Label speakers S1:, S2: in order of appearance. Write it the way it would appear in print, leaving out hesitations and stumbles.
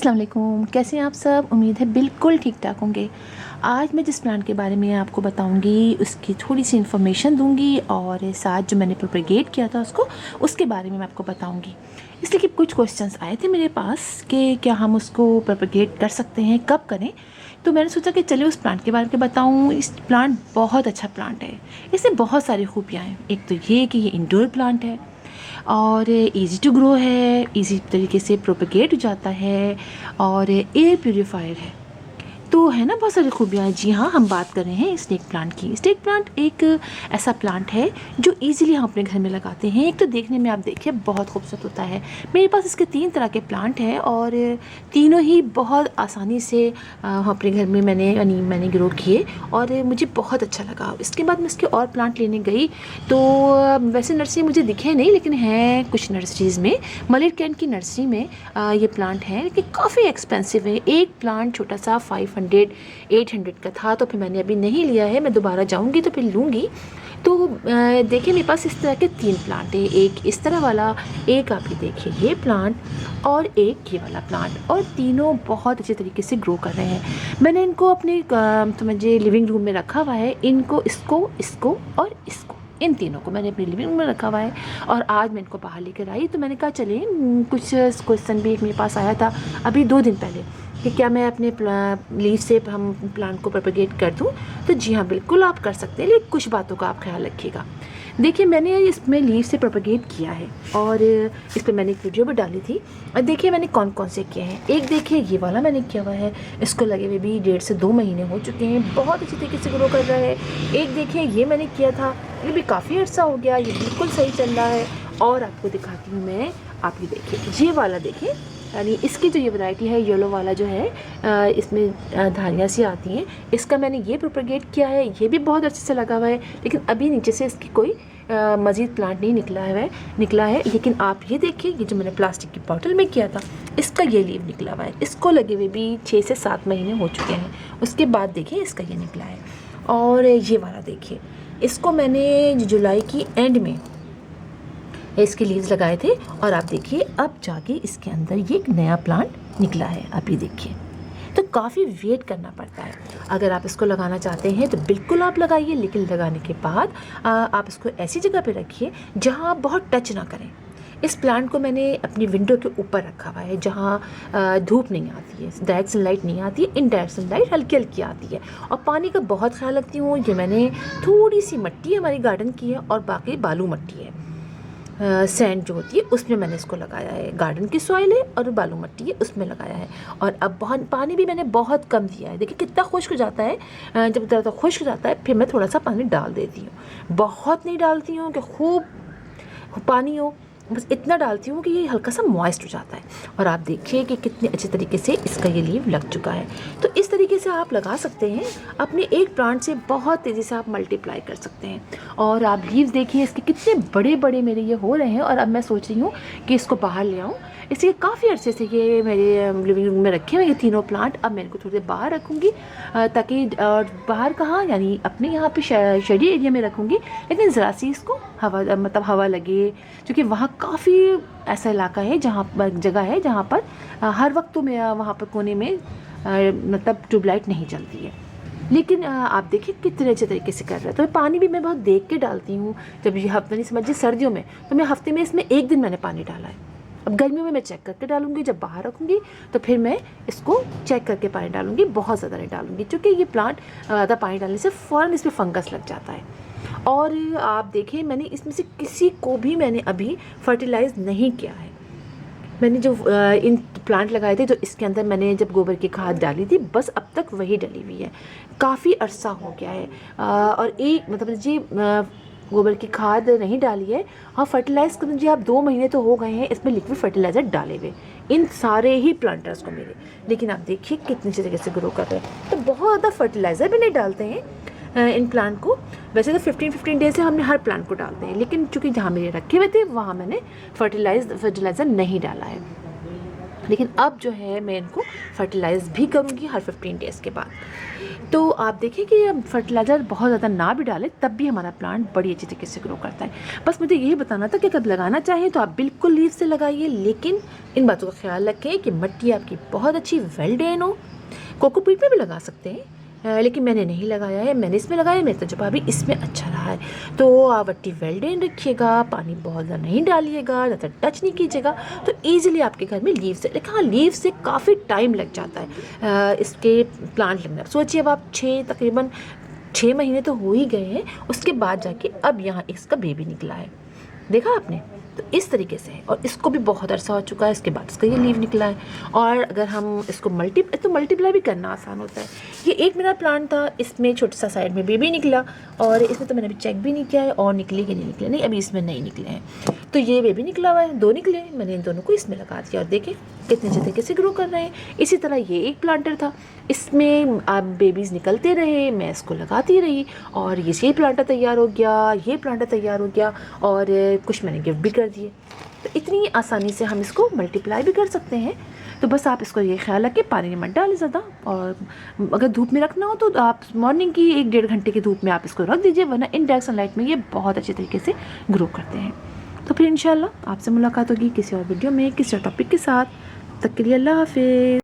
S1: अस्सलाम वालेकुम, कैसे हैं आप सब। उम्मीद है बिल्कुल ठीक ठाक होंगे। आज मैं जिस प्लांट के बारे में आपको बताऊंगी उसकी थोड़ी सी इन्फॉर्मेशन दूंगी और साथ जो मैंने प्रोपेगेट किया था उसके बारे में मैं आपको बताऊंगी। इसलिए कि कुछ क्वेश्चंस आए थे मेरे पास कि क्या हम उसको प्रोपेगेट कर सकते हैं, कब करें। तो मैंने सोचा कि चलिए उस प्लांट के बारे में बताऊँ। इस प्लांट बहुत अच्छा प्लांट है, इससे बहुत सारी खूबियाँ हैं। एक तो ये कि ये इंडोर प्लांट है और इजी टू ग्रो है, इजी तरीके से प्रोपेगेट हो जाता है और एयर प्योरीफायर है। तो है ना बहुत सारी खूबियाँ। जी हाँ, हम बात कर रहे हैं स्नेक प्लांट की। स्नेक प्लांट एक ऐसा प्लांट है जो इजीली हम अपने घर में लगाते हैं। एक तो देखने में आप देखिए बहुत खूबसूरत होता है। मेरे पास इसके 3 तरह के प्लांट हैं और तीनों ही बहुत आसानी से अपने घर में मैंने ग्रो किए और मुझे बहुत अच्छा लगा। इसके बाद मैं इसके और प्लांट लेने गई तो वैसे नर्सरी मुझे दिखे नहीं, लेकिन हैं कुछ नर्सरीज़ में। मलिर कैंट की नर्सरी में ये प्लांट है, लेकिन काफ़ी एक्सपेंसिव है। एक प्लांट छोटा सा 500-800 का था, तो फिर मैंने अभी नहीं लिया है। मैं दोबारा जाऊंगी तो फिर लूँगी। तो देखिए मेरे पास इस तरह के 3 प्लांट है। एक इस तरह वाला, एक आप ये देखिए ये प्लांट और एक ये वाला प्लांट, और तीनों बहुत अच्छे तरीके से ग्रो कर रहे हैं। मैंने इनको अपने समझिए लिविंग रूम में रखा हुआ है। इनको इसको और इसको, इन तीनों को मैंने अपने लिविंग रूम में रखा हुआ है। और आज मैं इनको बाहर लेकर आई तो मैंने कहा चलिए कुछ क्वेश्चन भी एक मेरे पास आया था अभी 2 दिन पहले कि क्या मैं अपने लीव से हम प्लांट को प्रोपेगेट कर दूं। तो जी हाँ, बिल्कुल आप कर सकते हैं, लेकिन कुछ बातों का आप ख्याल रखिएगा। देखिए मैंने इसमें लीव से प्रोपेगेट किया है और इस पर मैंने एक वीडियो भी डाली थी। और देखिए मैंने कौन कौन से किए हैं। एक देखिए ये वाला मैंने किया हुआ है, इसको लगे हुए भी 1.5 से 2 महीने हो चुके हैं, बहुत अच्छी तरीके से ग्रो कर रहा है। एक देखिए ये मैंने किया था, ये भी काफ़ी अर्सा हो गया, ये बिल्कुल सही चल रहा है। और आपको दिखाती हूँ मैं, आप ये देखिए ये वाला देखिए, यानी इसकी जो ये वैरायटी है येलो वाला जो है, इसमें धारियाँ सी आती हैं। इसका मैंने ये प्रोपेगेट किया है, ये भी बहुत अच्छे से लगा हुआ है, लेकिन अभी नीचे से इसकी कोई मज़ीद प्लांट नहीं निकला है। लेकिन आप ये देखिए, ये जो मैंने प्लास्टिक की बॉटल में किया था, इसका ये लीव निकला हुआ है। इसको लगे हुए भी 6 से 7 महीने हो चुके हैं। उसके बाद देखिए इसका ये निकला है। और ये वाला देखिए, इसको मैंने जुलाई की एंड में इसके लीव्स लगाए थे और आप देखिए अब जाके इसके अंदर ये एक नया प्लांट निकला है। आप ये देखिए, तो काफ़ी वेट करना पड़ता है। अगर आप इसको लगाना चाहते हैं तो बिल्कुल आप लगाइए, लेकिन लगाने के बाद आप इसको ऐसी जगह पे रखिए जहां आप बहुत टच ना करें। इस प्लांट को मैंने अपनी विंडो के ऊपर रखा हुआ है, जहाँ धूप नहीं आती है, डायरेक्ट सनलाइट नहीं आती है, इनडायरेक्ट सनलाइट हल्की हल्की आती है। और पानी का बहुत ख्याल रखती हूँ। ये मैंने थोड़ी सी मिट्टी हमारी गार्डन की है और बाकी बालू मिट्टी है, सैंड जो होती है उसमें मैंने इसको लगाया है। गार्डन की सॉइल है और बालू मिट्टी है उसमें लगाया है। और अब बहुत पानी भी मैंने बहुत कम दिया है। देखिए कितना खुश्क हो जाता है। जब ज़्यादा खुश्क हो जाता है फिर मैं थोड़ा सा पानी डाल देती हूँ। बहुत नहीं डालती हूँ कि खूब पानी हो, बस इतना डालती हूँ कि ये हल्का सा मॉइस्ट हो जाता है। और आप देखिए कि कितने अच्छे तरीके से इसका ये लीव लग चुका है। तो इस तरीके से आप लगा सकते हैं। अपने एक प्लांट से बहुत तेज़ी से आप मल्टीप्लाई कर सकते हैं। और आप लीव्स देखिए इसके कितने बड़े बड़े मेरे ये हो रहे हैं। और अब मैं सोच रही हूँ कि इसको बाहर ले आऊँ। इसलिए काफ़ी अर्से से ये मेरे लिविंग रूम में रखे हुए ये तीनों प्लांट। अब मैं इनको थोड़ी देर बाहर रखूँगी, ताकि बाहर कहाँ, यानी अपने यहाँ पे शेडी एरिया में रखूँगी, लेकिन ज़रा सी इसको हवा लगे। क्योंकि वहाँ काफ़ी ऐसा इलाका है जगह है जहाँ पर हर वक्त तो मैं वहाँ पर कोने में मतलब ट्यूबलाइट नहीं जलती है। लेकिन आप देखिए कितने अच्छे तरीके से कर रहे हैं। तो पानी भी मैं बहुत देख के डालती हूँ। जब ये हफ्ते नहीं समझिए सर्दियों में, तो मैं हफ्ते में इसमें 1 दिन मैंने पानी डाला है। अब गर्मियों में मैं चेक करके डालूंगी, जब बाहर रखूँगी तो फिर मैं इसको चेक करके पानी डालूंगी, बहुत ज़्यादा नहीं डालूंगी, क्योंकि ये प्लांट ज़्यादा पानी डालने से फ़ौरन इसमें फंगस लग जाता है। और आप देखें मैंने इसमें से किसी को भी मैंने अभी फर्टिलाइज़ नहीं किया है। मैंने जो इन प्लांट लगाए थे तो इसके अंदर मैंने जब गोबर की खाद डाली थी, बस अब तक वही डली हुई है। काफ़ी अरसा हो गया है। और एक मतलब जी गोबर की खाद नहीं डाली है। हाँ, फर्टिलाइज़ कर जी आप 2 महीने तो हो गए हैं इसमें लिक्विड फर्टिलाइज़र डाले हुए इन सारे ही प्लांटर्स को मेरे। लेकिन आप देखिए कितनी अच्छी तरीके से ग्रो कर रहे हैं। तो बहुत ज़्यादा फर्टिलाइज़र भी नहीं डालते हैं इन प्लांट को। वैसे तो 15-15 डेज से हमने हर प्लांट को डालते हैं, लेकिन चूँकि जहाँ मेरे रखे हुए थे वहाँ मैंने फर्टिलाइज़र नहीं डाला है। लेकिन अब जो है मैं इनको फर्टिलाइज़ भी करूँगी हर 15 डेज़ के बाद। तो आप देखिए कि अब फर्टिलाइज़र बहुत ज़्यादा ना भी डालें तब भी हमारा प्लांट बड़ी अच्छी तरीके से ग्रो करता है। बस मुझे यही बताना था कि कब लगाना चाहिए तो आप बिल्कुल लीव से लगाइए, लेकिन इन बातों का ख्याल रखें कि मिट्टी आपकी बहुत अच्छी वेल ड्रेन हो। कोकोपीट में भी लगा सकते हैं, लेकिन मैंने नहीं लगाया है, मैंने इसमें लगाया है, मेरा तजुर्बा भी इसमें अच्छा रहा है। तो आप मिट्टी वेल ड्रेन रखिएगा, पानी बहुत ज़्यादा नहीं डालिएगा, ज़्यादा टच नहीं कीजिएगा, तो ईजिली आपके घर में लीव से, लेकिन हाँ लीव से काफ़ी टाइम लग जाता है इसके प्लांट लगने। सोचिए अब आप तकरीबन 6 महीने तो हो ही गए हैं, उसके बाद जाके अब यहाँ इसका बेबी निकला है, देखा आपने। तो इस तरीके से है, और इसको भी बहुत अरसा हो चुका है, इसके बाद इसका ये लीव निकला है। और अगर हम इसको मल्टीप्लाई भी करना आसान होता है। ये एक मेरा प्लांट था, इसमें छोटा सा साइड में बेबी निकला, और इसमें तो मैंने अभी चेक भी नहीं किया है और निकले कि नहीं निकले, नहीं अभी इसमें नहीं निकले हैं। तो ये बेबी निकला हुआ है, 2 निकले, मैंने इन दोनों को इसमें लगा दिया और देखें कितने अच्छे तरीके से ग्रो कर रहे हैं। इसी तरह ये एक प्लांटर था, इसमें आप बेबीज़ निकलते रहे, मैं इसको लगाती रही, और ये प्लांटर तैयार हो गया, ये प्लांटर तैयार हो गया, और कुछ मैंने गिफ्ट भी कर दिए। तो इतनी आसानी से हम इसको मल्टीप्लाई भी कर सकते हैं। तो बस आप इसको ये ख्याल रखें पानी मत डालें ज़्यादा, और अगर धूप में रखना हो तो आप मॉर्निंग की 1-1.5 घंटे की धूप में आप इसको रख दीजिए, वरना इनडायरेक्ट सनलाइट में ये बहुत अच्छे तरीके से ग्रो करते हैं। तो फिर इंशाल्लाह आपसे मुलाकात होगी किसी और वीडियो में किसी और टॉपिक के साथ। तब तक के लिए अल्लाह हाफिज़।